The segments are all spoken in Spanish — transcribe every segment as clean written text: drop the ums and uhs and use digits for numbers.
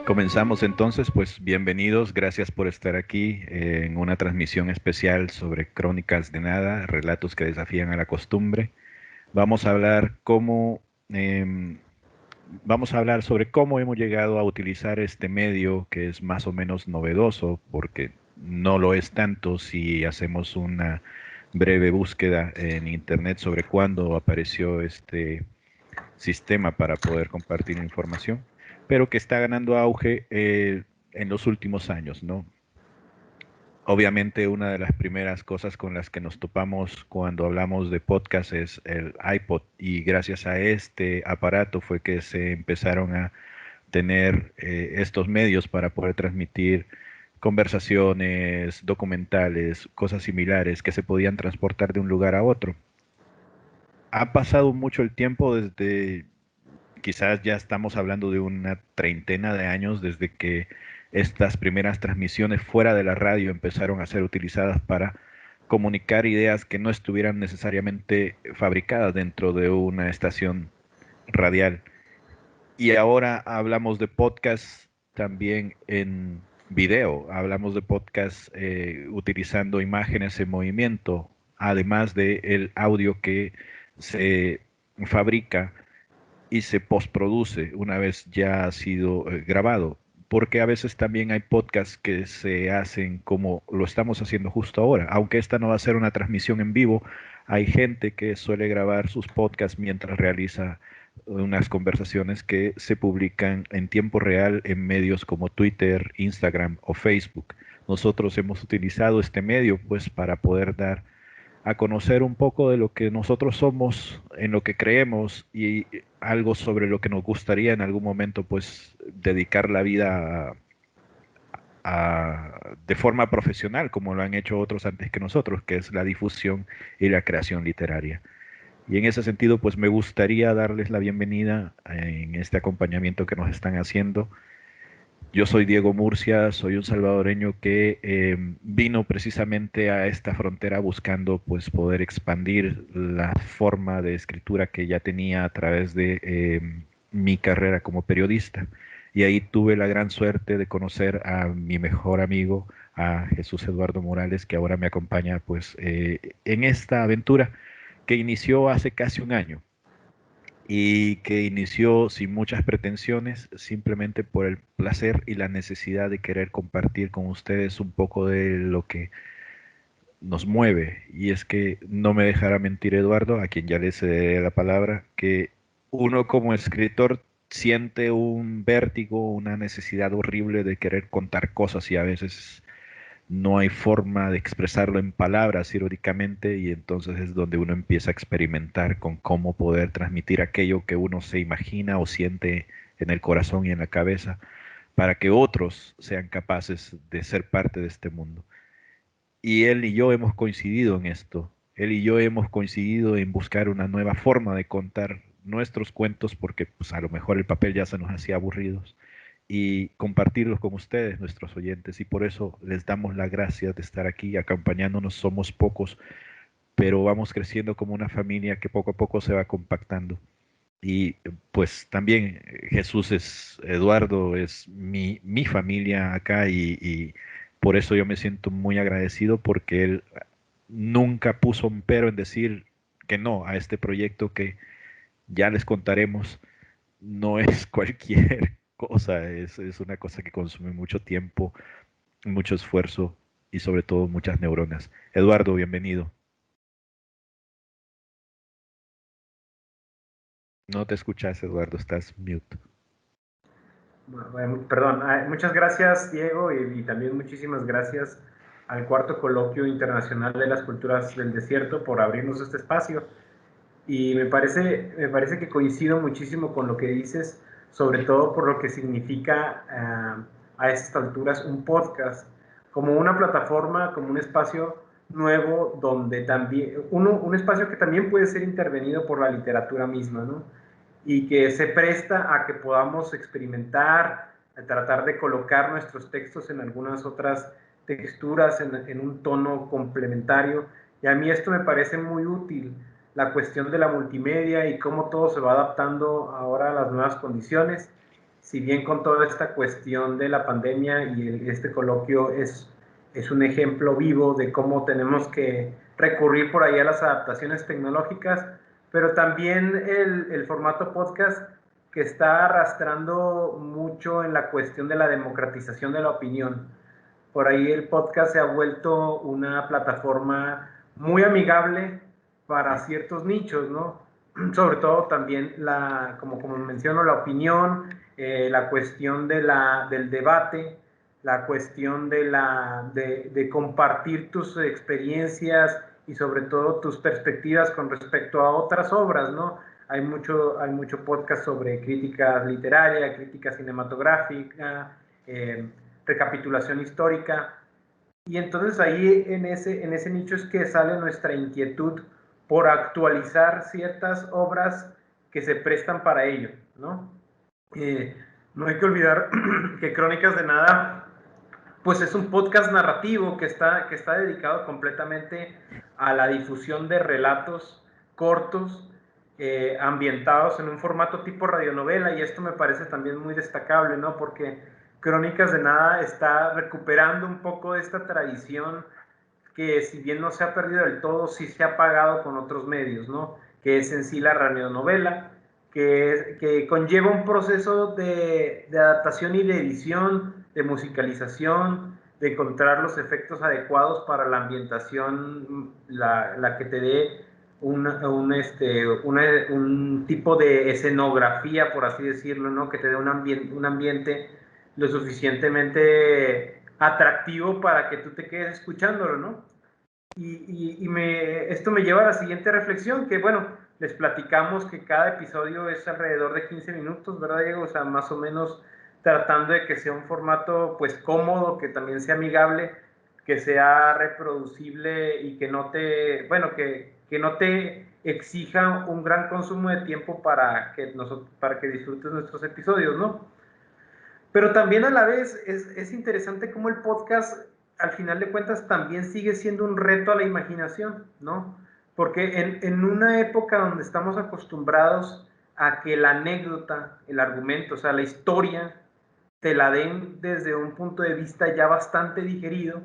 Comenzamos entonces, pues bienvenidos, gracias por estar aquí en una transmisión especial sobre Crónicas de Nada, relatos que desafían a la costumbre. Vamos a hablar em, vamos a hablar sobre cómo hemos llegado a utilizar este medio que es más o menos novedoso, porque no lo es tanto si hacemos una breve búsqueda en internet sobre cuándo apareció este sistema para poder compartir información, pero que está ganando auge en los últimos años, ¿no? Obviamente una de las primeras cosas con las que nos topamos cuando hablamos de podcast es el iPod y gracias a este aparato fue que se empezaron a tener estos medios para poder transmitir conversaciones, documentales, cosas similares que se podían transportar de un lugar a otro. Ha pasado mucho el tiempo desde, quizás ya estamos hablando de una treintena de años desde que estas primeras transmisiones fuera de la radio empezaron a ser utilizadas para comunicar ideas que no estuvieran necesariamente fabricadas dentro de una estación radial. Y ahora hablamos de podcast también en video, hablamos de podcast utilizando imágenes en movimiento, además de el audio que se fabrica y se postproduce una vez ya ha sido grabado, porque a veces también hay podcasts que se hacen como lo estamos haciendo justo ahora, aunque esta no va a ser una transmisión en vivo, hay gente que suele grabar sus podcasts mientras realiza unas conversaciones que se publican en tiempo real en medios como Twitter, Instagram o Facebook. Nosotros hemos utilizado este medio pues para poder dar a conocer un poco de lo que nosotros somos, en lo que creemos y algo sobre lo que nos gustaría en algún momento pues dedicar la vida de forma profesional, como lo han hecho otros antes que nosotros, que es la difusión y la creación literaria. Y en ese sentido, pues me gustaría darles la bienvenida en este acompañamiento que nos están haciendo. Yo soy Diego Murcia, soy un salvadoreño que vino precisamente a esta frontera buscando pues poder expandir la forma de escritura que ya tenía a través de mi carrera como periodista. Y ahí tuve la gran suerte de conocer a mi mejor amigo, a Jesús Eduardo Morales, que ahora me acompaña pues en esta aventura que inició hace casi un año y que inició sin muchas pretensiones, simplemente por el placer y la necesidad de querer compartir con ustedes un poco de lo que nos mueve. Y es que no me dejará mentir Eduardo, a quien ya le cederé la palabra, que uno como escritor siente un vértigo, una necesidad horrible de querer contar cosas y a veces no hay forma de expresarlo en palabras irónicamente y entonces es donde uno empieza a experimentar con cómo poder transmitir aquello que uno se imagina o siente en el corazón y en la cabeza para que otros sean capaces de ser parte de este mundo. Y él y yo hemos coincidido en esto. Él y yo hemos coincidido en buscar una nueva forma de contar nuestros cuentos porque pues, a lo mejor el papel ya se nos hacía aburridos y compartirlos con ustedes, nuestros oyentes. Y por eso les damos las gracias de estar aquí acompañándonos. Somos pocos, pero vamos creciendo como una familia que poco a poco se va compactando. Y pues también Jesús es, Eduardo es mi familia acá y por eso yo me siento muy agradecido porque él nunca puso un pero en decir que no a este proyecto que ya les contaremos no es cualquier cosa, es una cosa que consume mucho tiempo, mucho esfuerzo y sobre todo muchas neuronas. Eduardo, bienvenido. No te escuchas, Eduardo, estás mute. Bueno, perdón, muchas gracias Diego y también muchísimas gracias al cuarto coloquio internacional de las culturas del desierto por abrirnos este espacio. Y me parece que coincido muchísimo con lo que dices, sobre todo por lo que significa a estas alturas un podcast, como una plataforma, como un espacio nuevo donde también, un espacio que también puede ser intervenido por la literatura misma, ¿no? Y que se presta a que podamos experimentar, a tratar de colocar nuestros textos en algunas otras texturas, en un tono complementario. Y a mí esto me parece muy útil, la cuestión de la multimedia y cómo todo se va adaptando ahora a las nuevas condiciones. Si bien con toda esta cuestión de la pandemia y este coloquio es un ejemplo vivo de cómo tenemos que recurrir por ahí a las adaptaciones tecnológicas, pero también el formato podcast que está arrastrando mucho en la cuestión de la democratización de la opinión. Por ahí el podcast se ha vuelto una plataforma muy amigable para ciertos nichos, ¿no? Sobre todo también, como menciono, la opinión, la cuestión del debate, la cuestión de compartir tus experiencias y sobre todo tus perspectivas con respecto a otras obras, ¿no? Hay mucho podcast sobre crítica literaria, crítica cinematográfica, recapitulación histórica. Y entonces ahí en ese nicho es que sale nuestra inquietud por actualizar ciertas obras que se prestan para ello, ¿no? No hay que olvidar que Crónicas de Nada pues es un podcast narrativo que está dedicado completamente a la difusión de relatos cortos, ambientados en un formato tipo radionovela, y esto me parece también muy destacable, ¿no? Porque Crónicas de Nada está recuperando un poco de esta tradición que, si bien no se ha perdido del todo, sí se ha apagado con otros medios, ¿no? Que es en sí la radionovela, que conlleva un proceso de adaptación y de edición, de musicalización, de encontrar los efectos adecuados para la ambientación, la que te dé un tipo de escenografía, por así decirlo, ¿no? Que te dé un ambiente lo suficientemente atractivo para que tú te quedes escuchándolo, ¿no? Esto me lleva a la siguiente reflexión, que bueno, les platicamos que cada episodio es alrededor de 15 minutos, ¿verdad, Diego? O sea, más o menos tratando de que sea un formato pues cómodo, que también sea amigable, que sea reproducible y que no te, bueno, que no te exija un gran consumo de tiempo para que disfrutes nuestros episodios, ¿no? Pero también a la vez es interesante cómo el podcast, al final de cuentas, también sigue siendo un reto a la imaginación, ¿no? Porque en una época donde estamos acostumbrados a que la anécdota, el argumento, o sea, la historia, te la den desde un punto de vista ya bastante digerido,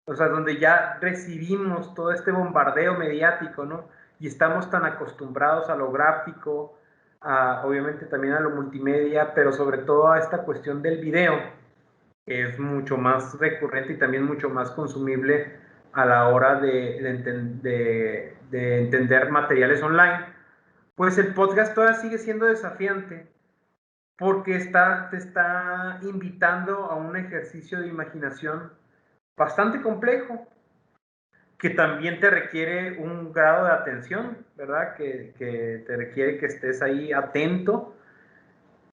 o sea, donde ya recibimos todo este bombardeo mediático, ¿no? Y estamos tan acostumbrados a lo gráfico, obviamente también a lo multimedia, pero sobre todo a esta cuestión del video, que es mucho más recurrente y también mucho más consumible a la hora de entender materiales online. Pues el podcast todavía sigue siendo desafiante porque te está invitando a un ejercicio de imaginación bastante complejo, que también te requiere un grado de atención, ¿verdad? Que te requiere que estés ahí atento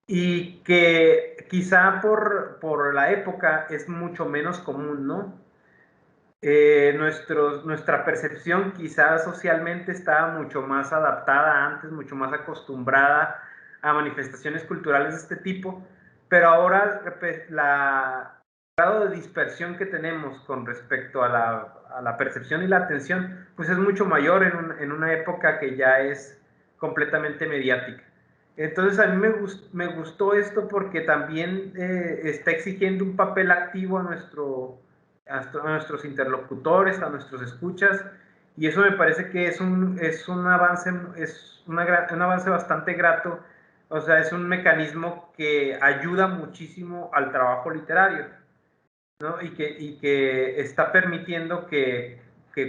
y que quizá por la época es mucho menos común, ¿no? Nuestra percepción quizá socialmente estaba mucho más adaptada antes, mucho más acostumbrada a manifestaciones culturales de este tipo, pero ahora el grado de dispersión que tenemos con respecto a la percepción y la atención, pues es mucho mayor en una época que ya es completamente mediática. Entonces a mí me gustó esto porque también está exigiendo un papel activo a nuestros interlocutores, a nuestros escuchas, y eso me parece que es un avance, un avance bastante grato. O sea, es un mecanismo que ayuda muchísimo al trabajo literario, ¿no? Y que está permitiendo que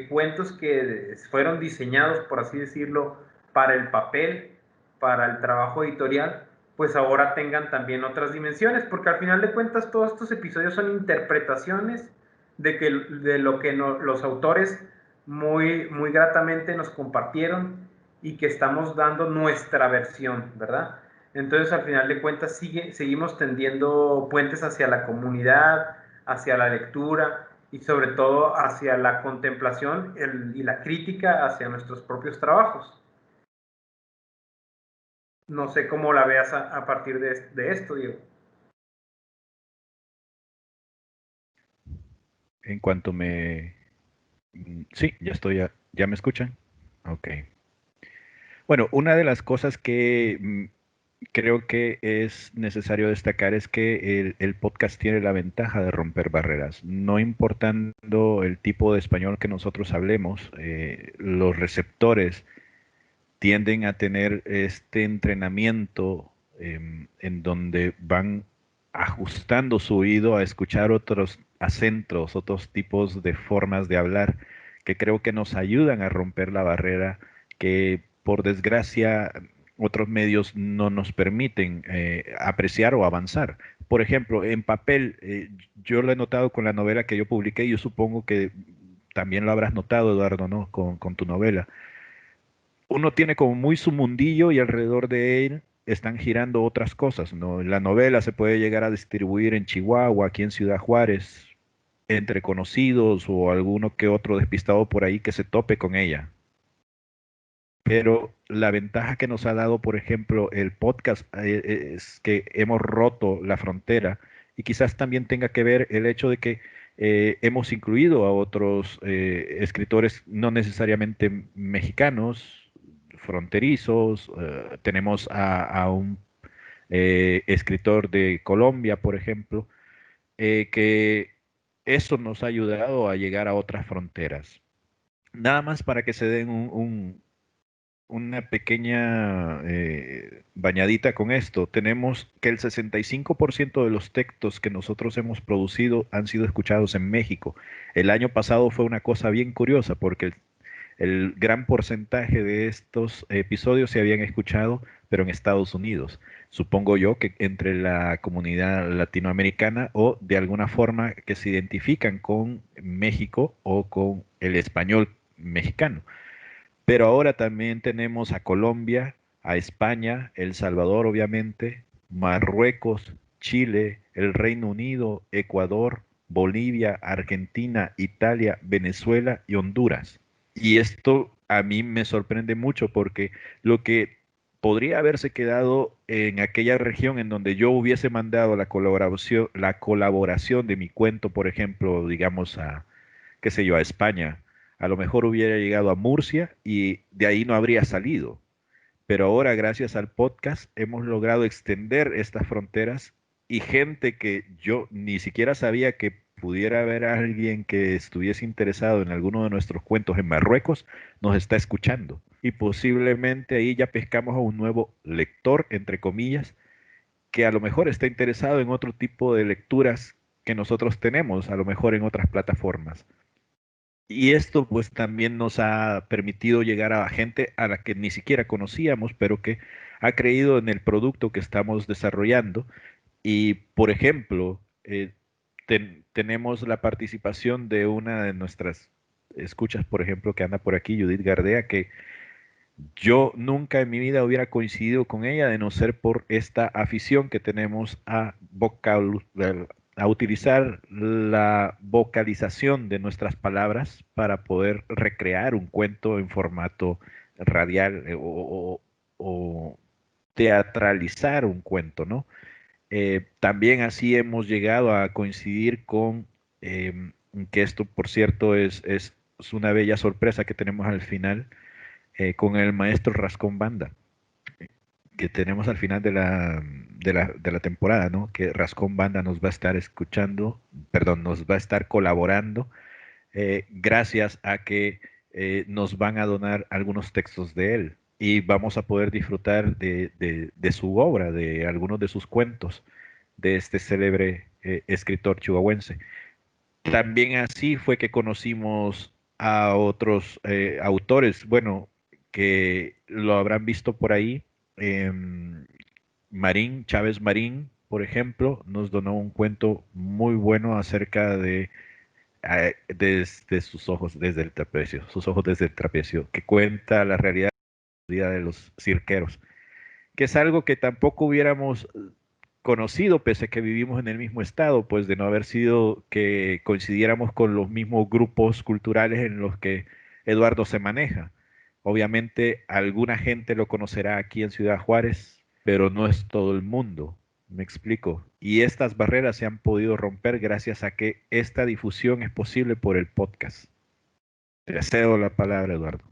cuentos que fueron diseñados, por así decirlo, para el papel, para el trabajo editorial, pues ahora tengan también otras dimensiones, porque al final de cuentas todos estos episodios son interpretaciones de lo que los autores muy, muy gratamente nos compartieron y que estamos dando nuestra versión, ¿verdad? Entonces, al final de cuentas, seguimos tendiendo puentes hacia la comunidad, hacia la lectura y sobre todo hacia la contemplación y la crítica hacia nuestros propios trabajos. No sé cómo la veas a partir de esto, Diego. En cuanto me... Sí, ya estoy, ya me escuchan. Ok. Bueno, una de las cosas que creo que es necesario destacar es que el podcast tiene la ventaja de romper barreras. No importando el tipo de español que nosotros hablemos, los receptores tienden a tener este entrenamiento en donde van ajustando su oído a escuchar otros acentos, otros tipos de formas de hablar que creo que nos ayudan a romper la barrera que por desgracia otros medios no nos permiten apreciar o avanzar. Por ejemplo, en papel, yo lo he notado con la novela que yo publiqué, y yo supongo que también lo habrás notado, Eduardo, ¿no? Con tu novela. Uno tiene como muy su mundillo y alrededor de él están girando otras cosas, ¿no? La novela se puede llegar a distribuir en Chihuahua, aquí en Ciudad Juárez, entre conocidos o alguno que otro despistado por ahí que se tope con ella. Pero la ventaja que nos ha dado, por ejemplo, el podcast es que hemos roto la frontera, y quizás también tenga que ver el hecho de que hemos incluido a otros escritores no necesariamente mexicanos, fronterizos. Tenemos a un escritor de Colombia, por ejemplo, que eso nos ha ayudado a llegar a otras fronteras. Nada más para que se den una pequeña bañadita con esto. Tenemos que el 65% de los textos que nosotros hemos producido han sido escuchados en México. El año pasado fue una cosa bien curiosa porque el gran porcentaje de estos episodios se habían escuchado, pero en Estados Unidos. Supongo yo que entre la comunidad latinoamericana o de alguna forma que se identifican con México o con el español mexicano. Pero ahora también tenemos a Colombia, a España, El Salvador, obviamente, Marruecos, Chile, el Reino Unido, Ecuador, Bolivia, Argentina, Italia, Venezuela y Honduras. Y esto a mí me sorprende mucho porque lo que podría haberse quedado en aquella región en donde yo hubiese mandado la colaboración de mi cuento, por ejemplo, digamos a, qué sé yo, a España, a lo mejor hubiera llegado a Murcia y de ahí no habría salido. Pero ahora, gracias al podcast, hemos logrado extender estas fronteras, y gente que yo ni siquiera sabía que pudiera haber alguien que estuviese interesado en alguno de nuestros cuentos en Marruecos, nos está escuchando. Y posiblemente ahí ya pescamos a un nuevo lector, entre comillas, que a lo mejor está interesado en otro tipo de lecturas que nosotros tenemos, a lo mejor en otras plataformas. Y esto pues también nos ha permitido llegar a gente a la que ni siquiera conocíamos, pero que ha creído en el producto que estamos desarrollando. Y por ejemplo, tenemos la participación de una de nuestras escuchas, por ejemplo, que anda por aquí, Judith Gardea, que yo nunca en mi vida hubiera coincidido con ella de no ser por esta afición que tenemos a utilizar la vocalización de nuestras palabras para poder recrear un cuento en formato radial, o teatralizar un cuento, ¿no? También así hemos llegado a coincidir con, que esto, por cierto, es una bella sorpresa que tenemos al final, con el maestro Rascón Banda, que tenemos al final de la temporada, ¿no? Que Rascón Banda nos va a estar escuchando, perdón, nos va a estar colaborando, gracias a que nos van a donar algunos textos de él. Y vamos a poder disfrutar de su obra, de algunos de sus cuentos, de este célebre escritor chihuahuense. También así fue que conocimos a otros autores, bueno, que lo habrán visto por ahí. Marín, Chávez Marín, por ejemplo, nos donó un cuento muy bueno acerca de desde sus ojos desde el trapecio, sus ojos desde el trapecio, que cuenta la realidad de los cirqueros, que es algo que tampoco hubiéramos conocido, pese a que vivimos en el mismo estado, pues de no haber sido que coincidiéramos con los mismos grupos culturales en los que Eduardo se maneja. Obviamente, alguna gente lo conocerá aquí en Ciudad Juárez, pero no es todo el mundo. Me explico. Y estas barreras se han podido romper gracias a que esta difusión es posible por el podcast. Te cedo la palabra, Eduardo.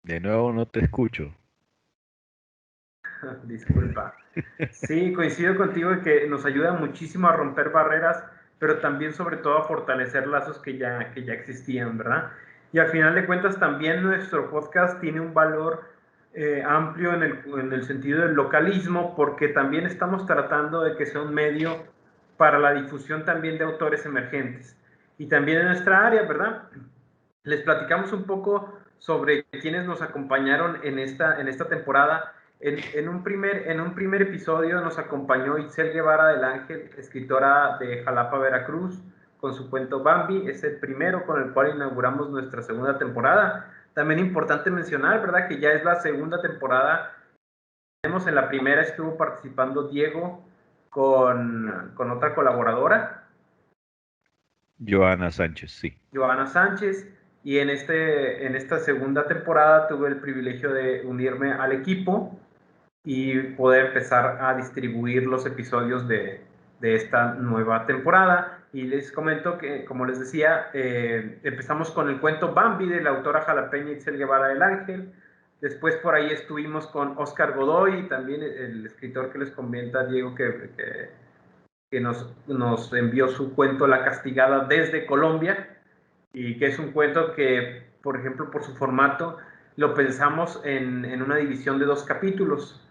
De nuevo no te escucho. Disculpa. Sí, coincido contigo en que nos ayuda muchísimo a romper barreras, pero también sobre todo a fortalecer lazos que ya existían, ¿verdad? Y al final de cuentas también nuestro podcast tiene un valor amplio en el sentido del localismo, porque también estamos tratando de que sea un medio para la difusión también de autores emergentes. Y también en nuestra área, ¿verdad? Les platicamos un poco sobre quienes nos acompañaron en esta temporada. En un primer episodio nos acompañó Itzel Guevara del Ángel, escritora de Jalapa, Veracruz, con su cuento Bambi. Es el primero con el cual inauguramos nuestra segunda temporada. También importante mencionar, ¿verdad?, que ya es la segunda temporada. En la primera estuvo participando Diego con otra colaboradora, Joana Sánchez, sí. Joana Sánchez, y en esta segunda temporada tuve el privilegio de unirme al equipo y poder empezar a distribuir los episodios de esta nueva temporada. Y les comento que, como les decía, empezamos con el cuento Bambi de la autora jalapeña Itzel Guevara del Ángel. Después por ahí estuvimos con Oscar Godoy, y también el escritor que les comenta Diego, que nos envió su cuento La Castigada desde Colombia, y que es un cuento que, por ejemplo, por su formato, lo pensamos en una división de 2 capítulos.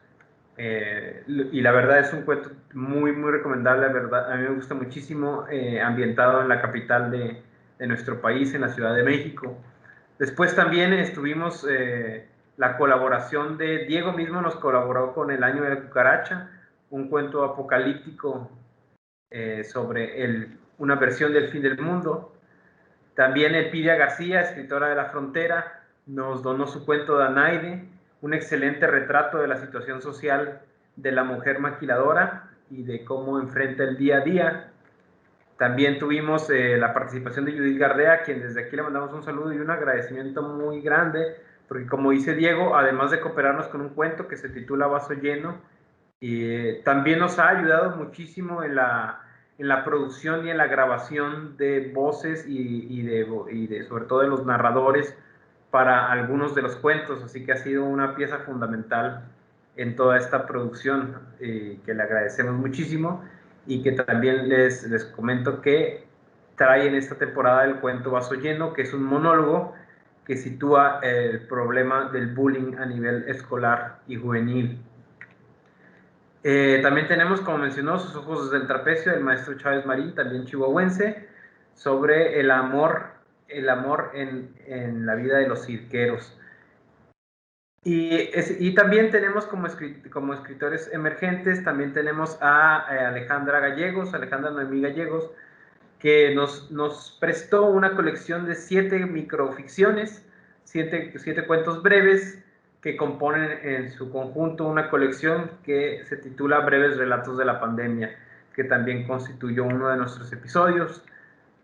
Y la verdad es un cuento muy, muy recomendable, la verdad. A mí me gusta muchísimo, ambientado en la capital de nuestro país, en la Ciudad de México. Después también estuvimos, la colaboración de Diego mismo nos colaboró con El Año de la Cucaracha, un cuento apocalíptico sobre una versión del fin del mundo. También Elpidia García, escritora de La Frontera, nos donó su cuento Danaide, un excelente retrato de la situación social de la mujer maquiladora y de cómo enfrenta el día a día. También tuvimos la participación de Judith Gardea, a quien desde aquí le mandamos un saludo y un agradecimiento muy grande, porque como dice Diego, además de cooperarnos con un cuento que se titula Vaso Lleno, también nos ha ayudado muchísimo en la producción y en la grabación de voces y sobre todo de los narradores para algunos de los cuentos, así que ha sido una pieza fundamental en toda esta producción, que le agradecemos muchísimo, y que también les comento que trae en esta temporada el cuento Vaso Lleno, que es un monólogo que sitúa el problema del bullying a nivel escolar y juvenil. También tenemos, como mencionó, Sus ojos desde el trapecio, del maestro Chávez Marín, también chihuahuense, sobre el amor en la vida de los cirqueros. Y también tenemos como escritores emergentes, también tenemos a Alejandra Noemí Gallegos, que nos prestó una colección de 7 microficciones, 7 cuentos breves, que componen en su conjunto una colección que se titula Breves Relatos de la Pandemia, que también constituyó uno de nuestros episodios.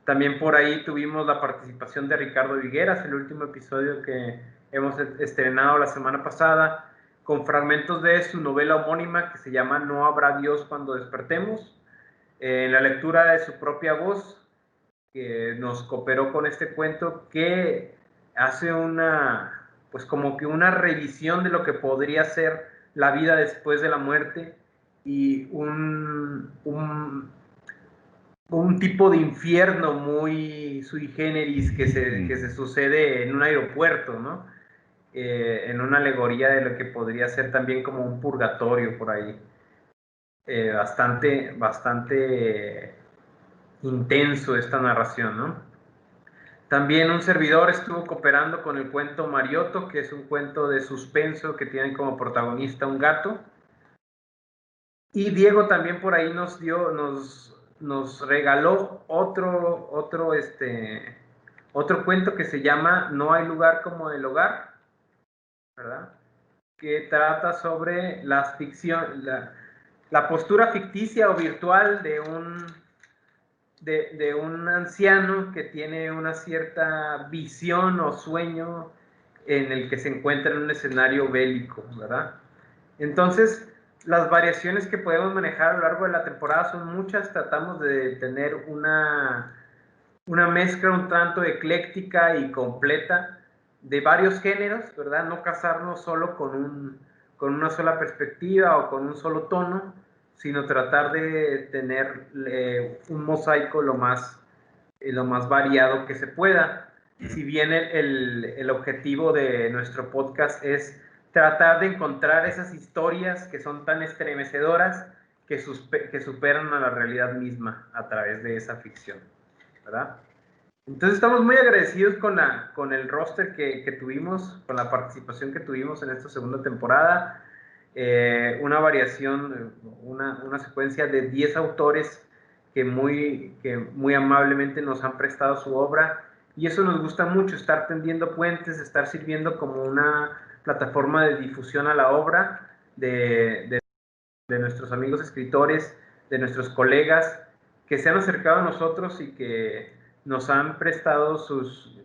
También por ahí tuvimos la participación de Ricardo Vigueras, el último episodio que hemos estrenado la semana pasada, con fragmentos de su novela homónima que se llama No habrá Dios cuando despertemos, en la lectura de su propia voz, que nos cooperó con este cuento, que hace pues como que una revisión de lo que podría ser la vida después de la muerte, y un tipo de infierno muy sui generis que se sucede en un aeropuerto, ¿no? En una alegoría de lo que podría ser también como un purgatorio por ahí. Bastante intenso esta narración, ¿no? También un servidor estuvo cooperando con el cuento Mariotto, que es un cuento de suspenso que tiene como protagonista un gato. Y Diego también por ahí nos regaló otro cuento que se llama No hay lugar como el hogar, ¿verdad? Que trata sobre la postura ficticia o virtual de un anciano que tiene una cierta visión o sueño en el que se encuentra en un escenario bélico, ¿verdad? Entonces, las variaciones que podemos manejar a lo largo de la temporada son muchas. Tratamos de tener una mezcla un tanto ecléctica y completa de varios géneros, ¿verdad? No casarnos solo con una sola perspectiva o con un solo tono, sino tratar de tener un mosaico lo más variado que se pueda. Si bien el objetivo de nuestro podcast es tratar de encontrar esas historias que son tan estremecedoras que superan a la realidad misma a través de esa ficción, ¿verdad? Entonces estamos muy agradecidos con el roster que tuvimos, con la participación que tuvimos en esta segunda temporada. Una variación, una secuencia de 10 autores que muy amablemente nos han prestado su obra, y eso nos gusta mucho, estar tendiendo puentes, estar sirviendo como una plataforma de difusión a la obra de nuestros amigos escritores, de nuestros colegas que se han acercado a nosotros y que nos han prestado sus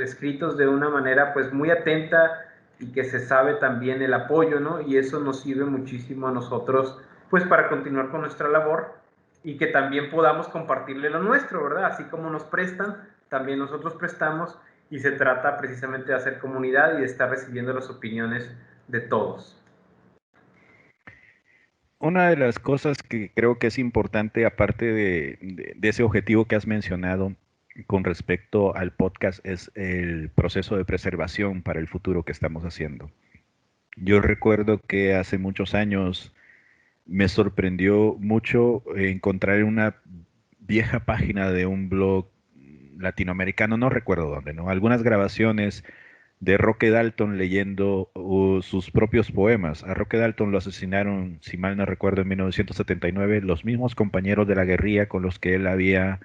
escritos de una manera pues muy atenta, y que se sabe también el apoyo, ¿no? Y eso nos sirve muchísimo a nosotros pues para continuar con nuestra labor, y que también podamos compartirle lo nuestro, ¿verdad? Así como nos prestan, también nosotros prestamos, y se trata precisamente de hacer comunidad y de estar recibiendo las opiniones de todos. Una de las cosas que creo que es importante, aparte de ese objetivo que has mencionado con respecto al podcast, es el proceso de preservación para el futuro que estamos haciendo. Yo recuerdo que hace muchos años me sorprendió mucho encontrar en una vieja página de un blog latinoamericano, no recuerdo dónde, ¿no? Algunas grabaciones de Roque Dalton leyendo sus propios poemas. A Roque Dalton lo asesinaron, si mal no recuerdo, en 1979, los mismos compañeros de la guerrilla con los que él había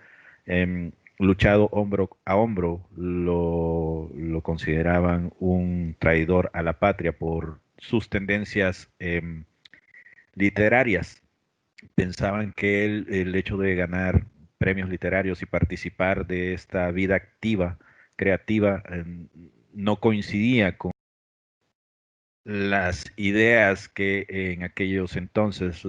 luchado hombro a hombro, lo consideraban un traidor a la patria por sus tendencias literarias. Pensaban que él, el hecho de ganar premios literarios y participar de esta vida activa, creativa, no coincidía con las ideas que en aquellos entonces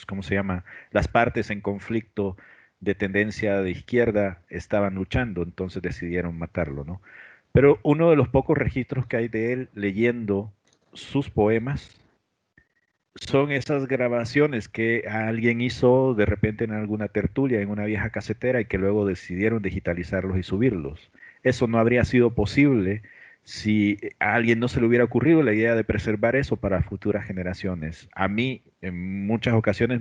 ¿cómo se llama? Las partes en conflicto de tendencia de izquierda estaban luchando, entonces decidieron matarlo, ¿no? Pero uno de los pocos registros que hay de él leyendo sus poemas son esas grabaciones que alguien hizo de repente en alguna tertulia, en una vieja casetera, y que luego decidieron digitalizarlos y subirlos. Eso no habría sido posible si a alguien no se le hubiera ocurrido la idea de preservar eso para futuras generaciones. A mí, en muchas ocasiones,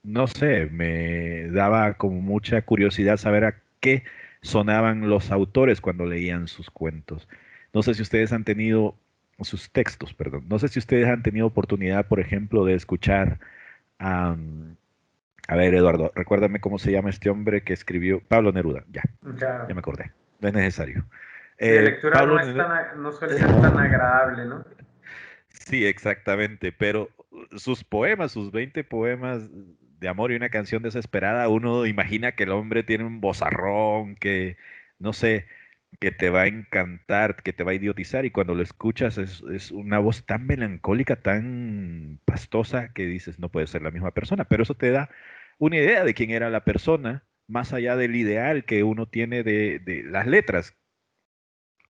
no sé, me daba como mucha curiosidad saber a qué sonaban los autores cuando leían sus cuentos. No sé si ustedes han tenido sus textos, perdón. No sé si ustedes han tenido oportunidad, por ejemplo, de escuchar a ver, Eduardo, recuérdame cómo se llama este hombre que escribió Pablo Neruda. Ya Claro. me acordé. No es necesario. Sí, la lectura Pablo Neruda, no suele ser tan agradable, ¿no? sí, exactamente, pero sus poemas, sus 20 poemas de amor y una canción desesperada, uno imagina que el hombre tiene un vozarrón, que, no sé, que te va a encantar, que te va a idiotizar, y cuando lo escuchas es una voz tan melancólica, tan pastosa, que dices, no puede ser la misma persona, pero eso te da una idea de quién era la persona, más allá del ideal que uno tiene de las letras.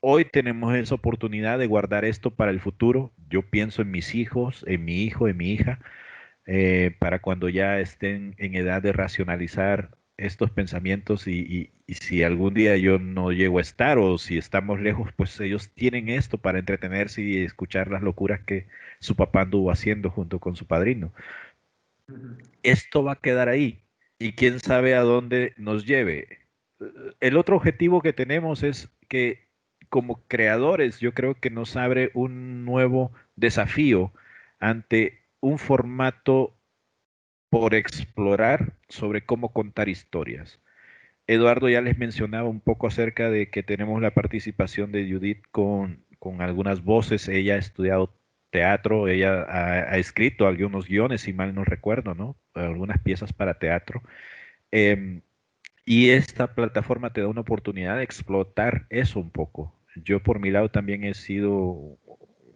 Hoy tenemos esa oportunidad de guardar esto para el futuro. Yo pienso en mis hijos, en mi hijo, en mi hija, para cuando ya estén en edad de racionalizar estos pensamientos, y si algún día yo no llego a estar o si estamos lejos, pues ellos tienen esto para entretenerse y escuchar las locuras que su papá anduvo haciendo junto con su padrino. Esto va a quedar ahí y quién sabe a dónde nos lleve. El otro objetivo que tenemos es que como creadores, yo creo que nos abre un nuevo desafío ante un formato por explorar sobre cómo contar historias. Eduardo ya les mencionaba un poco acerca de que tenemos la participación de Judith con algunas voces. Ella ha estudiado teatro, ella ha escrito algunos guiones, si mal no recuerdo, ¿no? Algunas piezas para teatro. Em, y esta plataforma te da una oportunidad de explotar eso un poco. Yo por mi lado también he sido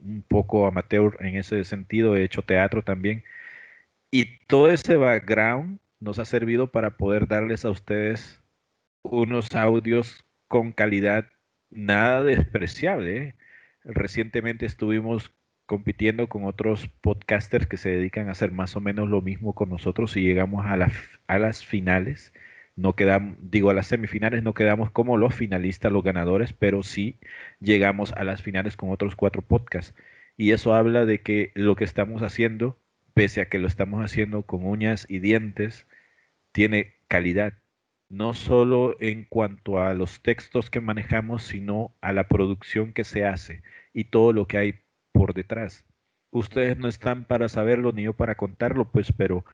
un poco amateur en ese sentido, he hecho teatro también. Y todo ese background nos ha servido para poder darles a ustedes unos audios con calidad nada despreciable, ¿eh? Recientemente estuvimos compitiendo con otros podcasters que se dedican a hacer más o menos lo mismo con nosotros y llegamos a las finales. No quedamos, digo, a las semifinales no quedamos como los finalistas, los ganadores, pero sí llegamos a las finales con otros 4 podcasts. Y eso habla de que lo que estamos haciendo, pese a que lo estamos haciendo con uñas y dientes, tiene calidad, no solo en cuanto a los textos que manejamos, sino a la producción que se hace y todo lo que hay por detrás. Ustedes no están para saberlo ni yo para contarlo, pues, pero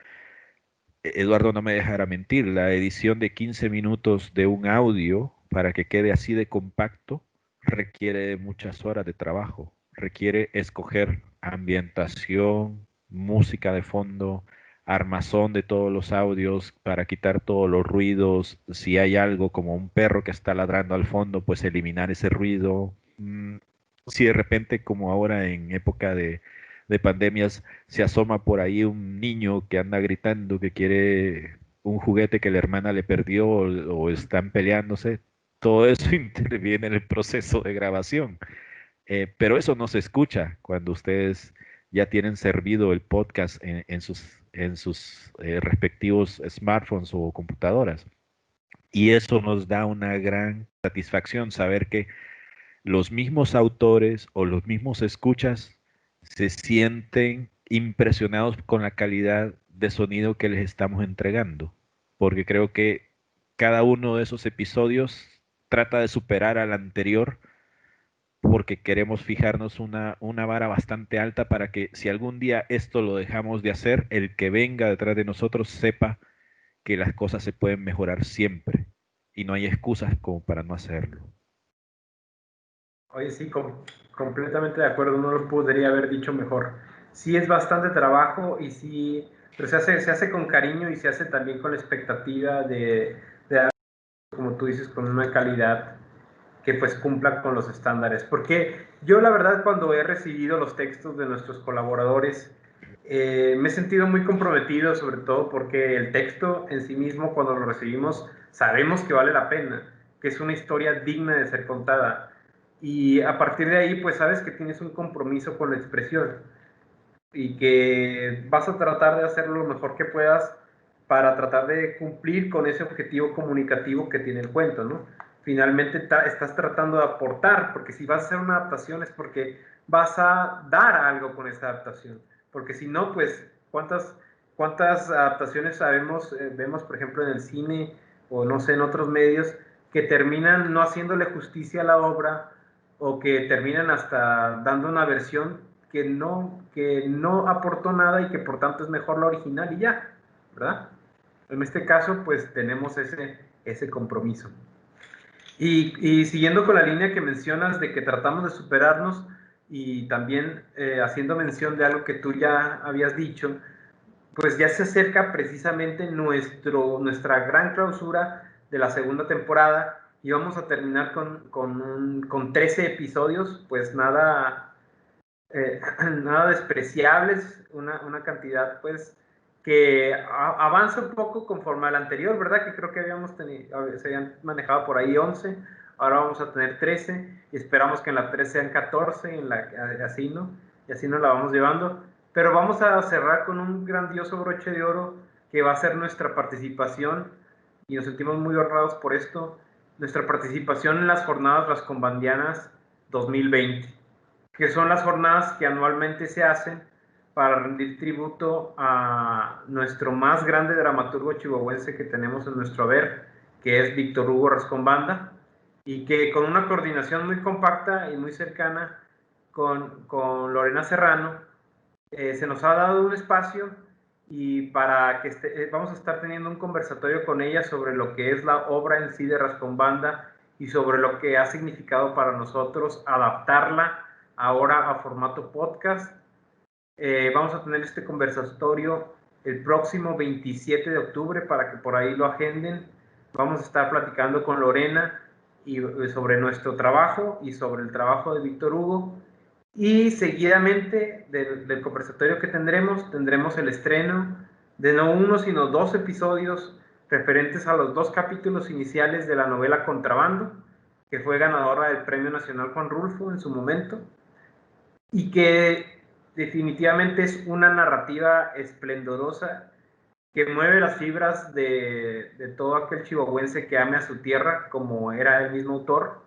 Eduardo no me dejará mentir, la edición de 15 minutos de un audio para que quede así de compacto requiere de muchas horas de trabajo, requiere escoger ambientación, música de fondo, armazón de todos los audios para quitar todos los ruidos, si hay algo como un perro que está ladrando al fondo, pues eliminar ese ruido. Si de repente, como ahora en época de pandemias, se asoma por ahí un niño que anda gritando que quiere un juguete que la hermana le perdió o están peleándose, todo eso interviene en el proceso de grabación. Pero eso no se escucha cuando ustedes ya tienen servido el podcast en sus respectivos smartphones o computadoras. Y eso nos da una gran satisfacción saber que los mismos autores o los mismos escuchas se sienten impresionados con la calidad de sonido que les estamos entregando, porque creo que cada uno de esos episodios trata de superar al anterior porque queremos fijarnos una vara bastante alta para que si algún día esto lo dejamos de hacer, el que venga detrás de nosotros sepa que las cosas se pueden mejorar siempre y no hay excusas como para no hacerlo. Oye, sí, completamente de acuerdo, no lo podría haber dicho mejor. Sí es bastante trabajo y sí, pero se hace con cariño y se hace también con la expectativa de, como tú dices, con una calidad que pues cumpla con los estándares. Porque yo la verdad cuando he recibido los textos de nuestros colaboradores, me he sentido muy comprometido, sobre todo porque el texto en sí mismo, cuando lo recibimos, sabemos que vale la pena, que es una historia digna de ser contada. Y a partir de ahí, pues sabes que tienes un compromiso con la expresión y que vas a tratar de hacer lo mejor que puedas para tratar de cumplir con ese objetivo comunicativo que tiene el cuento, ¿no? Finalmente estás tratando de aportar, porque si vas a hacer una adaptación es porque vas a dar algo con esa adaptación, porque si no, pues, ¿cuántas adaptaciones vemos, por ejemplo, en el cine o no sé, en otros medios, que terminan no haciéndole justicia a la obra o que terminan hasta dando una versión que no aportó nada y que por tanto es mejor la original y ya, ¿verdad? En este caso, pues tenemos ese compromiso. Y siguiendo con la línea que mencionas de que tratamos de superarnos y también haciendo mención de algo que tú ya habías dicho, pues ya se acerca precisamente nuestra gran clausura de la segunda temporada y vamos a terminar con 13 episodios, pues nada despreciables, una cantidad pues que avanza un poco conforme al anterior, ¿verdad? Que creo que se habían manejado por ahí 11, ahora vamos a tener 13 y esperamos que en la 13 sean 14, así, ¿no? Y así nos la vamos llevando. Pero vamos a cerrar con un grandioso broche de oro que va a ser nuestra participación y nos sentimos muy honrados por esto, nuestra participación en las jornadas rascombandianas 2020, que son las jornadas que anualmente se hacen para rendir tributo a nuestro más grande dramaturgo chihuahuense que tenemos en nuestro haber, que es Víctor Hugo Rascombanda. y que con una coordinación muy compacta y muy cercana con Lorena Serrano, se nos ha dado un espacio y para que vamos a estar teniendo un conversatorio con ella sobre lo que es la obra en sí de Rascombanda y sobre lo que ha significado para nosotros adaptarla ahora a formato podcast. Vamos a tener este conversatorio el próximo 27 de octubre para que por ahí lo agenden. Vamos a estar platicando con Lorena y sobre nuestro trabajo y sobre el trabajo de Víctor Hugo. Y seguidamente del conversatorio que tendremos el estreno de no uno, sino dos episodios referentes a los dos capítulos iniciales de la novela Contrabando, que fue ganadora del Premio Nacional Juan Rulfo en su momento, y que definitivamente es una narrativa esplendorosa que mueve las fibras de todo aquel chihuahuense que ame a su tierra, como era el mismo autor,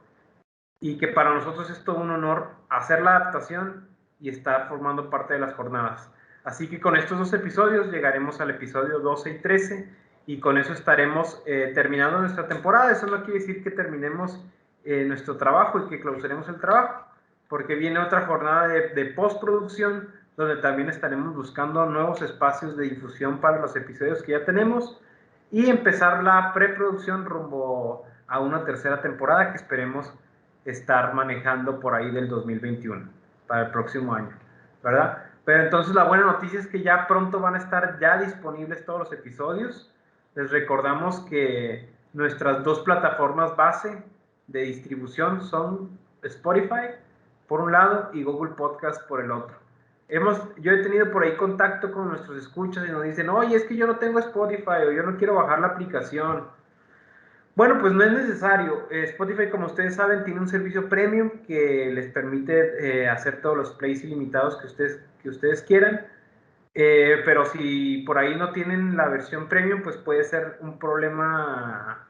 y que para nosotros es todo un honor hacer la adaptación y estar formando parte de las jornadas. Así que con estos dos episodios llegaremos al episodio 12 y 13 y con eso estaremos terminando nuestra temporada. Eso no quiere decir que terminemos nuestro trabajo y que clausuremos el trabajo, porque viene otra jornada de postproducción donde también estaremos buscando nuevos espacios de difusión para los episodios que ya tenemos y empezar la preproducción rumbo a una tercera temporada que esperemos estar manejando por ahí del 2021, para el próximo año, ¿verdad? Pero entonces la buena noticia es que ya pronto van a estar ya disponibles todos los episodios. Les recordamos que nuestras dos plataformas base de distribución son Spotify, por un lado, y Google Podcast por el otro. Yo he tenido por ahí contacto con nuestros escuchas y nos dicen, oye, es que yo no tengo Spotify o yo no quiero bajar la aplicación. Bueno, pues no es necesario. Spotify, como ustedes saben, tiene un servicio premium que les permite hacer todos los plays ilimitados que ustedes quieran. Pero si por ahí no tienen la versión premium, pues puede ser un problema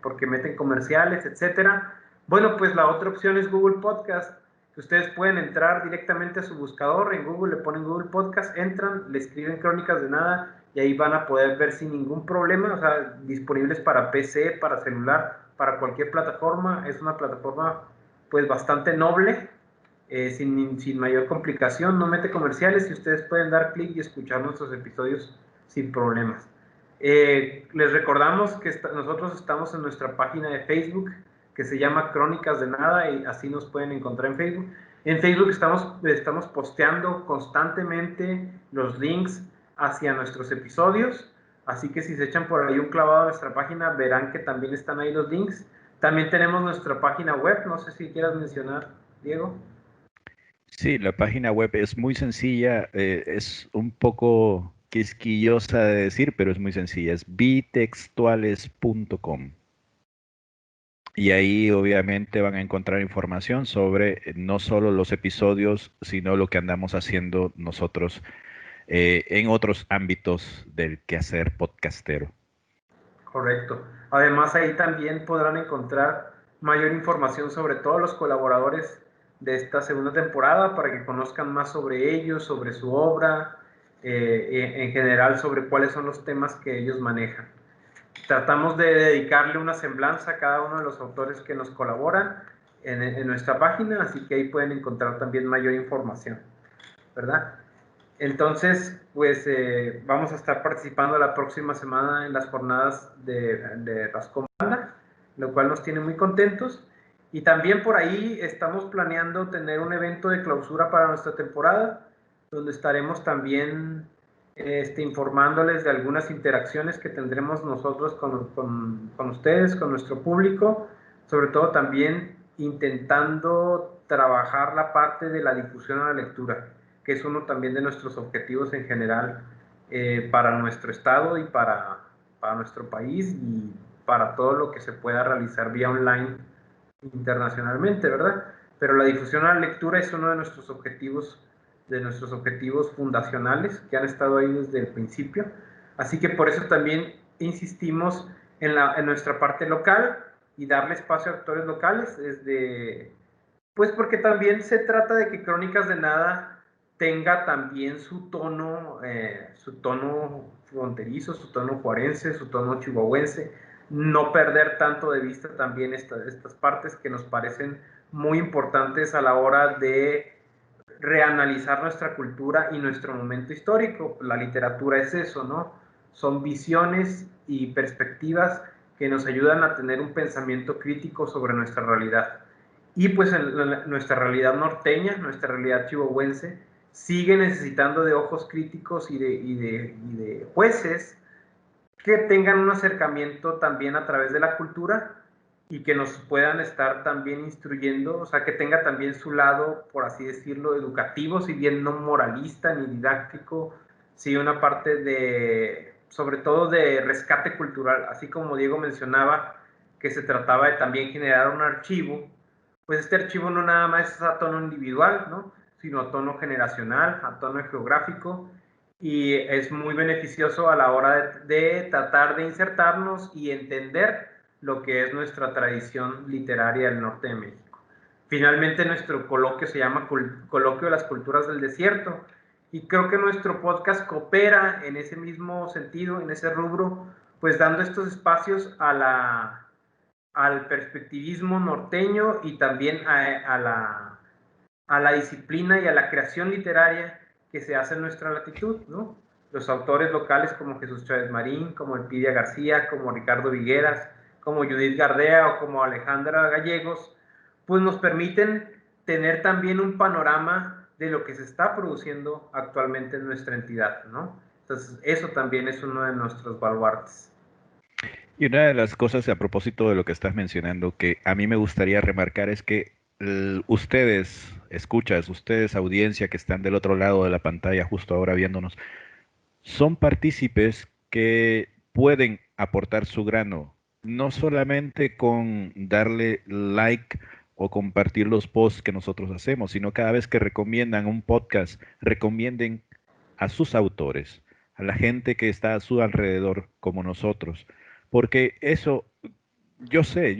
porque meten comerciales, etcétera. Bueno, pues la otra opción es Google Podcast, que ustedes pueden entrar directamente a su buscador, en Google le ponen Google Podcast, entran, le escriben Crónicas de Nada y ahí van a poder ver sin ningún problema, o sea, disponibles para PC, para celular, para cualquier plataforma. Es una plataforma pues bastante noble, sin mayor complicación, no mete comerciales y ustedes pueden dar clic y escuchar nuestros episodios sin problemas. Les recordamos que nosotros estamos en nuestra página de Facebook que se llama Crónicas de Nada y así nos pueden encontrar en Facebook. En Facebook estamos posteando constantemente los links hacia nuestros episodios, así que si se echan por ahí un clavado a nuestra página verán que también están ahí los links. También tenemos nuestra página web, no sé si quieras mencionar, Diego. Sí, la página web es muy sencilla, es un poco quisquillosa de decir, pero es muy sencilla, es bitextuales.com. Y ahí obviamente van a encontrar información sobre no solo los episodios, sino lo que andamos haciendo nosotros en otros ámbitos del quehacer podcastero. Correcto. Además, ahí también podrán encontrar mayor información sobre todos los colaboradores de esta segunda temporada para que conozcan más sobre ellos, sobre su obra, en general sobre cuáles son los temas que ellos manejan. Tratamos de dedicarle una semblanza a cada uno de los autores que nos colaboran en nuestra página, así que ahí pueden encontrar también mayor información, ¿verdad? Entonces, pues vamos a estar participando la próxima semana en las jornadas de Rascombanda, lo cual nos tiene muy contentos. Y también por ahí estamos planeando tener un evento de clausura para nuestra temporada, donde estaremos también informándoles de algunas interacciones que tendremos nosotros con ustedes, con nuestro público, sobre todo también intentando trabajar la parte de la difusión a la lectura, que es uno también de nuestros objetivos en general para nuestro estado y para nuestro país y para todo lo que se pueda realizar vía online internacionalmente, ¿verdad? Pero la difusión a la lectura es uno de nuestros objetivos fundacionales que han estado ahí desde el principio. Así que por eso también insistimos en nuestra parte local y darle espacio a actores locales, pues porque también se trata de que Crónicas de Nada tenga también su tono fronterizo, su tono juarense, su tono chihuahuense. no perder tanto de vista también estas partes que nos parecen muy importantes a la hora de reanalizar nuestra cultura y nuestro momento histórico. La literatura es eso, ¿no? Son visiones y perspectivas que nos ayudan a tener un pensamiento crítico sobre nuestra realidad. Y pues nuestra realidad norteña, nuestra realidad chihuahuense, sigue necesitando de ojos críticos y de jueces que tengan un acercamiento también a través de la cultura y que nos puedan estar también instruyendo, o sea, que tenga también su lado, por así decirlo, educativo, si bien no moralista ni didáctico, sí una parte de, sobre todo de rescate cultural, así como Diego mencionaba, que se trataba de también generar un archivo, pues este archivo no nada más es a tono individual, ¿no? Sino a tono generacional, a tono geográfico, y es muy beneficioso a la hora de tratar de insertarnos y entender lo que es nuestra tradición literaria del norte de México. Finalmente nuestro coloquio se llama Coloquio de las Culturas del Desierto, y creo que nuestro podcast coopera en ese mismo sentido, en ese rubro, pues dando estos espacios al perspectivismo norteño y también a la disciplina y a la creación literaria que se hace en nuestra latitud, ¿no? Los autores locales como Jesús Chávez Marín, como Elpidia García, como Ricardo Vigueras, como Judith Gardea o como Alejandra Gallegos, pues nos permiten tener también un panorama de lo que se está produciendo actualmente en nuestra entidad, ¿no? Entonces, eso también es uno de nuestros baluartes. Y una de las cosas a propósito de lo que estás mencionando que a mí me gustaría remarcar es que ustedes, escuchas, ustedes, audiencia que están del otro lado de la pantalla justo ahora viéndonos, son partícipes que pueden aportar su grano, no solamente con darle like o compartir los posts que nosotros hacemos, sino cada vez que recomiendan un podcast, recomienden a sus autores, a la gente que está a su alrededor como nosotros, porque eso, yo sé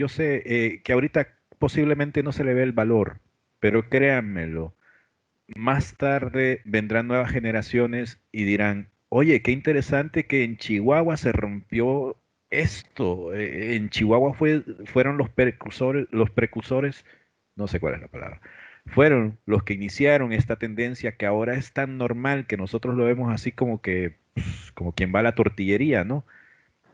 que ahorita posiblemente no se le ve el valor, pero créanmelo, más tarde vendrán nuevas generaciones y dirán, oye, qué interesante que en Chihuahua se rompió esto. En Chihuahua fueron los precursores, no sé cuál es la palabra, fueron los que iniciaron esta tendencia que ahora es tan normal que nosotros lo vemos así como que, pues, como quien va a la tortillería, ¿no?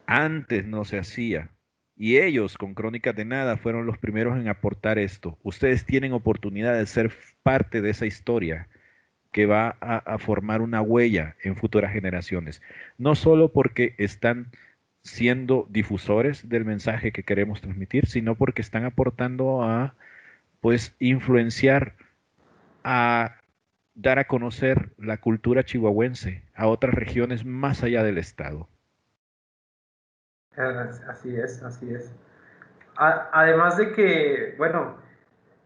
Antes no se hacía. Y ellos, con Crónicas de Nada, fueron los primeros en aportar esto. Ustedes tienen oportunidad de ser parte de esa historia que va a formar una huella en futuras generaciones. No solo porque están siendo difusores del mensaje que queremos transmitir, sino porque están aportando a, pues, influenciar, a dar a conocer la cultura chihuahuense a otras regiones más allá del estado. Así es, así es. Además de que, bueno,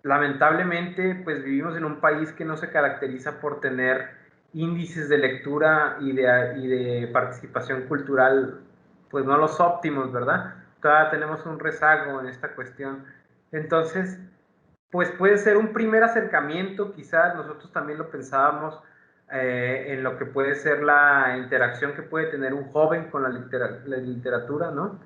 lamentablemente, pues vivimos en un país que no se caracteriza por tener índices de lectura y de participación cultural, pues no los óptimos, ¿verdad? Todavía tenemos un rezago en esta cuestión. Entonces, pues puede ser un primer acercamiento, quizás nosotros también lo pensábamos, en lo que puede ser la interacción que puede tener un joven con la literatura, ¿no?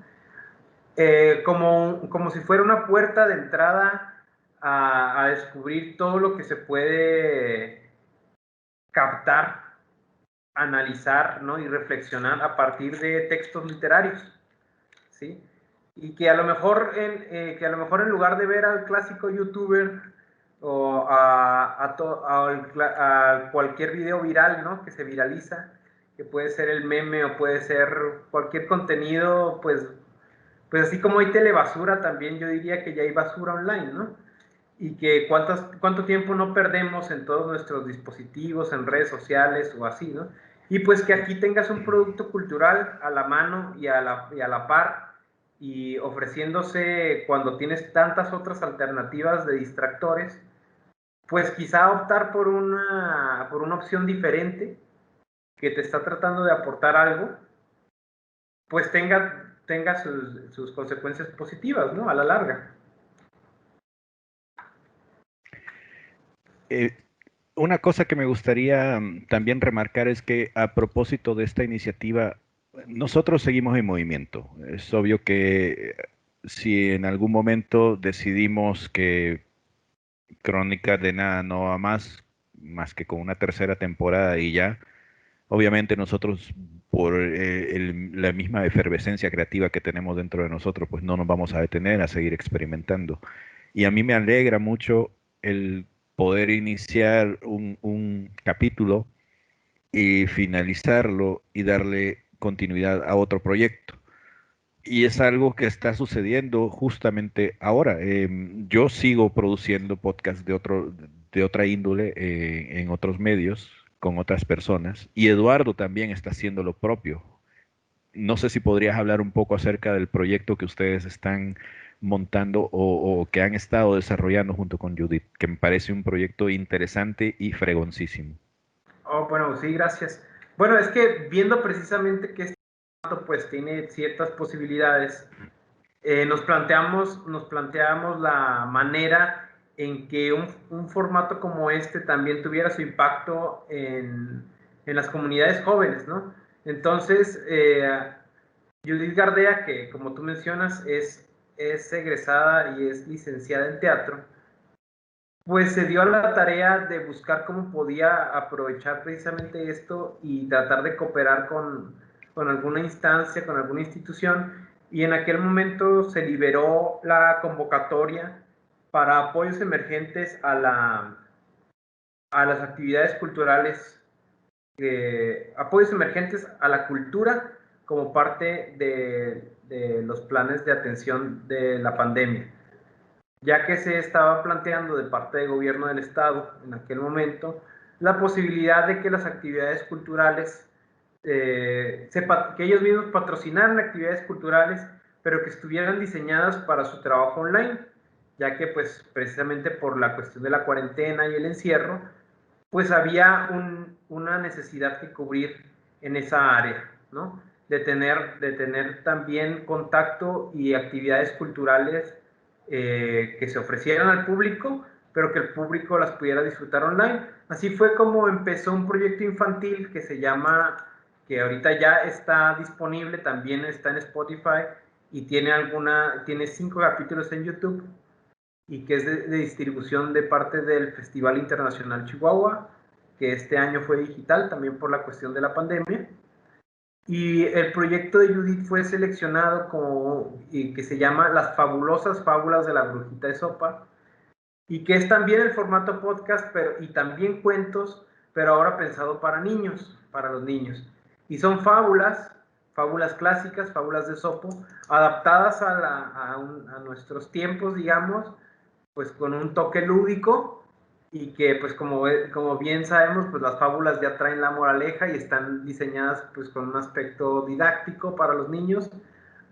Como si fuera una puerta de entrada a descubrir todo lo que se puede captar, analizar, ¿no? Y reflexionar a partir de textos literarios, ¿sí? Y que a lo mejor en lugar de ver al clásico youtuber o a cualquier video viral, ¿no? Que se viraliza, que puede ser el meme o puede ser cualquier contenido, pues así como hay telebasura, también yo diría que ya hay basura online, ¿no? Y que cuánto tiempo no perdemos en todos nuestros dispositivos, en redes sociales o así, ¿no? Y pues que aquí tengas un producto cultural a la mano y a la par, y ofreciéndose cuando tienes tantas otras alternativas de distractores, pues quizá optar por una opción diferente que te está tratando de aportar algo, pues tenga sus consecuencias positivas, ¿no? A la larga. Eh, una cosa que me gustaría también remarcar es que a propósito de esta iniciativa, Nosotros seguimos en movimiento. Es obvio que si en algún momento decidimos que Crónicas de Nada no va más que con una tercera temporada y ya, obviamente nosotros, por la misma efervescencia creativa que tenemos dentro de nosotros, pues no nos vamos a detener a seguir experimentando. Y a mí me alegra mucho el poder iniciar un capítulo y finalizarlo y darle continuidad a otro proyecto. Y es algo que está sucediendo justamente ahora. Yo sigo produciendo podcasts de otra índole en otros medios, con otras personas, y Eduardo también está haciendo lo propio. No sé si podrías hablar un poco acerca del proyecto que ustedes están montando o que han estado desarrollando junto con Judith, que me parece un proyecto interesante y fregoncísimo. Oh, bueno, sí, gracias. Bueno, es que viendo precisamente que este formato pues tiene ciertas posibilidades, nos planteamos la manera en que un formato como este también tuviera su impacto en las comunidades jóvenes, ¿no? Entonces, Judith Gardea, que como tú mencionas es egresada y es licenciada en teatro, pues se dio a la tarea de buscar cómo podía aprovechar precisamente esto y tratar de cooperar con alguna instancia, con alguna institución, y en aquel momento se liberó la convocatoria para apoyos emergentes a las actividades culturales, apoyos emergentes a la cultura como parte de los planes de atención de la pandemia, ya que se estaba planteando de parte del gobierno del estado en aquel momento la posibilidad de que las actividades culturales, que ellos mismos patrocinaran actividades culturales, pero que estuvieran diseñadas para su trabajo online, ya que pues precisamente por la cuestión de la cuarentena y el encierro, pues había una necesidad que cubrir en esa área, ¿no? De tener también contacto y actividades culturales que se ofrecieran al público, pero que el público las pudiera disfrutar online. Así fue como empezó un proyecto infantil que se llama, que ahorita ya está disponible, también está en Spotify y tiene 5 capítulos en YouTube, y que es de distribución de parte del Festival Internacional Chihuahua, que este año fue digital también por la cuestión de la pandemia. Y el proyecto de Judith fue seleccionado como, y que se llama Las fabulosas fábulas de la brujita de sopa, y que es también el formato podcast, pero, y también cuentos, pero ahora pensado para niños, para los niños. Y son fábulas clásicas, fábulas de Sopo, adaptadas a nuestros tiempos, digamos, pues con un toque lúdico, y que pues como bien sabemos, pues las fábulas ya traen la moraleja y están diseñadas pues con un aspecto didáctico para los niños.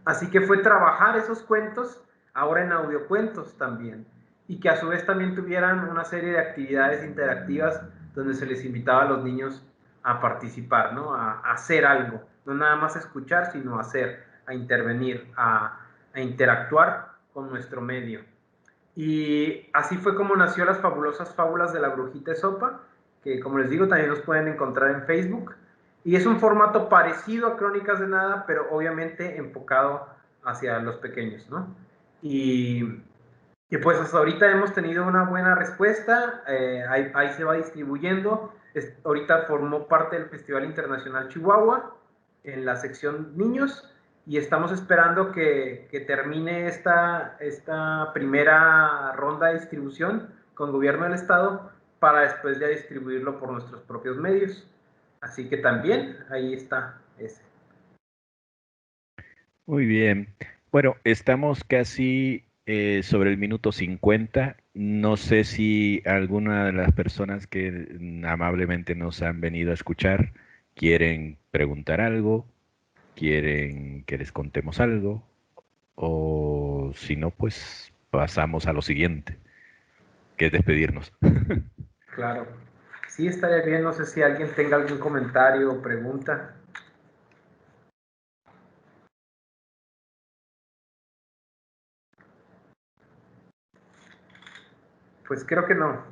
Así que fue trabajar esos cuentos ahora en audiocuentos también, y que a su vez también tuvieran una serie de actividades interactivas donde se les invitaba a los niños a participar, ¿no? A hacer algo, no nada más escuchar, sino hacer, a intervenir, a interactuar con nuestro medio. Y así fue como nació las fabulosas fábulas de la brujita de sopa, que como les digo también los pueden encontrar en Facebook. Y es un formato parecido a Crónicas de Nada, pero obviamente enfocado hacia los pequeños, ¿no? Y, y pues hasta ahorita hemos tenido una buena respuesta, ahí se va distribuyendo. Ahorita formó parte del Festival Internacional Chihuahua en la sección niños, y estamos esperando que termine esta primera ronda de distribución con gobierno del estado para después ya distribuirlo por nuestros propios medios. Así que también ahí está ese. Muy bien. Bueno, estamos casi sobre el minuto 50. No sé si alguna de las personas que amablemente nos han venido a escuchar quieren preguntar algo, quieren que les contemos algo, o si no, pues pasamos a lo siguiente, que es despedirnos. Claro. Sí, estaría bien. No sé si alguien tenga algún comentario o pregunta. Pues creo que no.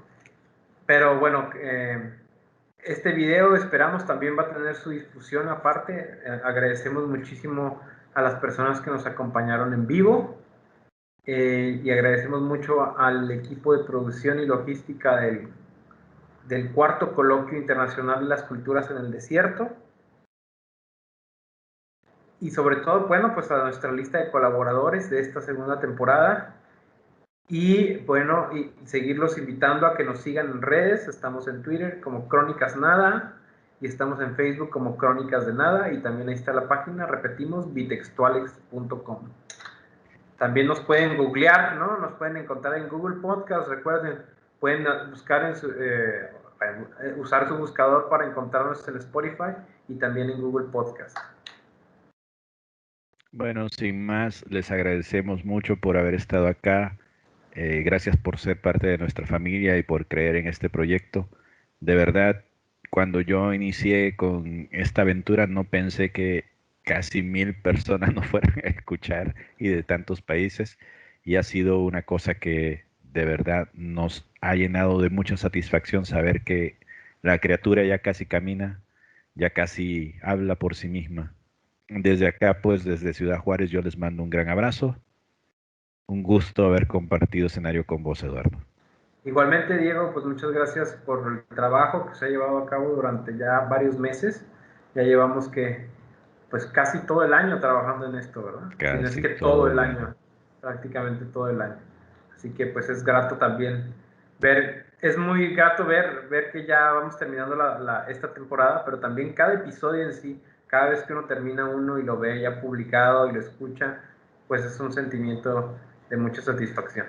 Pero bueno, Este video esperamos también va a tener su difusión aparte. Agradecemos muchísimo a las personas que nos acompañaron en vivo y agradecemos mucho al equipo de producción y logística del cuarto coloquio internacional de las culturas en el desierto. Y sobre todo, bueno, pues a nuestra lista de colaboradores de esta segunda temporada. Y bueno, y seguirlos invitando a que nos sigan en redes. Estamos en Twitter como Crónicas Nada y estamos en Facebook como Crónicas de Nada, y también ahí está la página, repetimos, bitextuales.com. También nos pueden googlear, ¿no? Nos pueden encontrar en Google Podcast. Recuerden, pueden buscar usar su buscador para encontrarnos en Spotify y también en Google Podcast. Bueno, sin más, les agradecemos mucho por haber estado acá. Gracias por ser parte de nuestra familia y por creer en este proyecto. De verdad, cuando yo inicié con esta aventura, no pensé que casi 1000 personas nos fueran a escuchar y de tantos países. Y ha sido una cosa que de verdad nos ha llenado de mucha satisfacción saber que la criatura ya casi camina, ya casi habla por sí misma. Desde acá, pues desde Ciudad Juárez, yo les mando un gran abrazo. Un gusto haber compartido escenario con vos, Eduardo. Igualmente, Diego, pues muchas gracias por el trabajo que se ha llevado a cabo durante ya varios meses. Ya llevamos pues casi todo el año trabajando en esto, ¿verdad? Si no es Casi que todo todo el el año. año, prácticamente todo el año. Así que pues es grato también es muy grato ver que ya vamos terminando esta temporada, pero también cada episodio en sí, cada vez que uno termina uno y lo ve ya publicado y lo escucha, pues es un sentimiento de mucha satisfacción.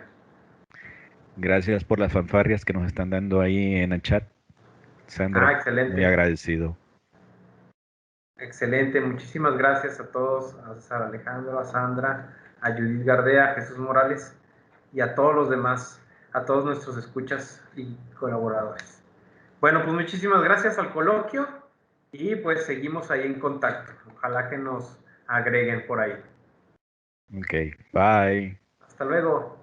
Gracias por las fanfarrias que nos están dando ahí en el chat, Sandra. Muy Excelente. agradecido. Excelente, muchísimas gracias a todos, a César Alejandro, a Sandra, a Judith Gardea, a Jesús Morales y a todos los demás, a todos nuestros escuchas y colaboradores. Bueno, pues muchísimas gracias al coloquio y pues seguimos ahí en contacto. Ojalá que nos agreguen por ahí. Ok, bye. Hasta luego.